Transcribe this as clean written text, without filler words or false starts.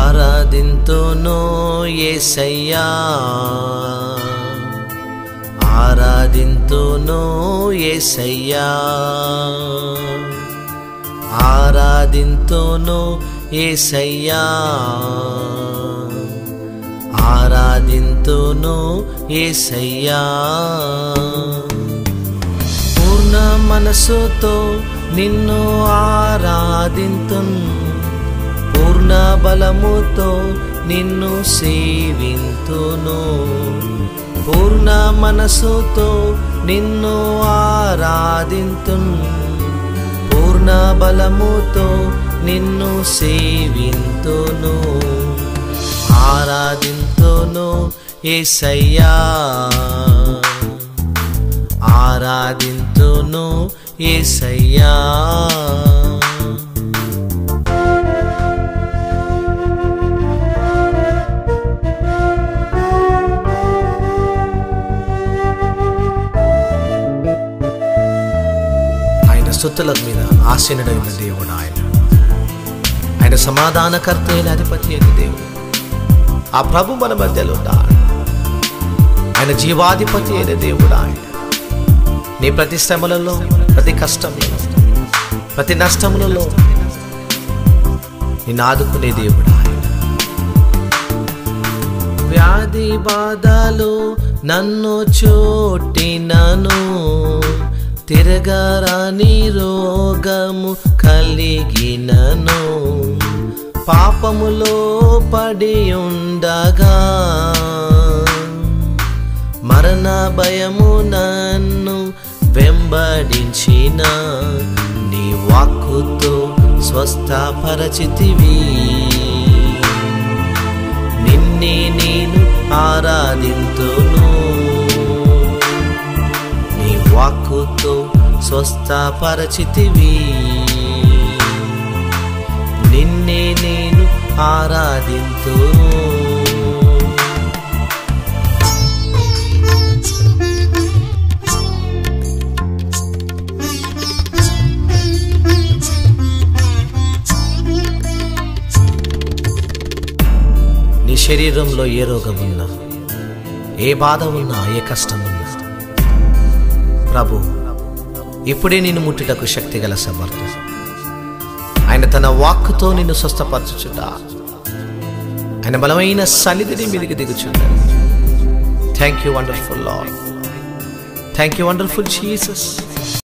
ఆరాధింతును యేసయ్యా, ఆరాధింతును యేసయ్యా, ఆరాధింతును యేసయ్యా, ఆరాధింతును యేసయ్యా. పూర్ణ మనసుతో నిన్ను ఆరాధింతును, పూర్ణ బలముతో నిన్ను సేవింతును, పూర్ణ మనసుతో నిన్ను ఆరాధింతును, పూర్ణ బలముతో నిన్ను సేవింతును. ఆరాధింతును యేసయ్యా, ఆరాధింతును యేసయ్యా. స్తుతుల మీద ఆసీనుడైన దేవుడు ఆయన. ఆయన సమాధానకర్త అయిన అధిపతి అయిన దేవుడు. ఆ ప్రభు మన మధ్యలో ఉన్నాడు. ఆయన జీవాధిపతి అయిన దేవుడు ఆయన. నీ ప్రతి శ్రమలలో, ప్రతి కష్టంలో, ప్రతి నష్టములలో నిన్ను ఆదుకునే దేవుడు ఆయన. వ్యాధి బాధలు నన్ను చోటినను, తిరగరాని రోగము కలిగినను, పాపములో పడి ఉండగా మరణ భయము నన్ను వెంబడించిన, నీ వాక్కుతో స్వస్థపరచితివి. నిన్నే నేను ఆరాధింతును, నీ వాక్కుతో స్వస్థపరచితివి. నిన్నే నేను ఆరాధింతును. నీ శరీరంలో ఏ రోగం ఉన్నా, ఏ బాధ ఉన్నా, ఏ కష్టం ఉన్నా, ప్రభు ఇప్పుడే నిన్ను ముట్టుటకు శక్తి గల సమర్థ. ఆయన తన వాక్కుతో నిన్ను స్వస్థపరచుచుట, ఆయన బలమైన సన్నిధిని మీదికి దిగుచున్నాడు. Thank you wonderful lord, thank you wonderful Jesus.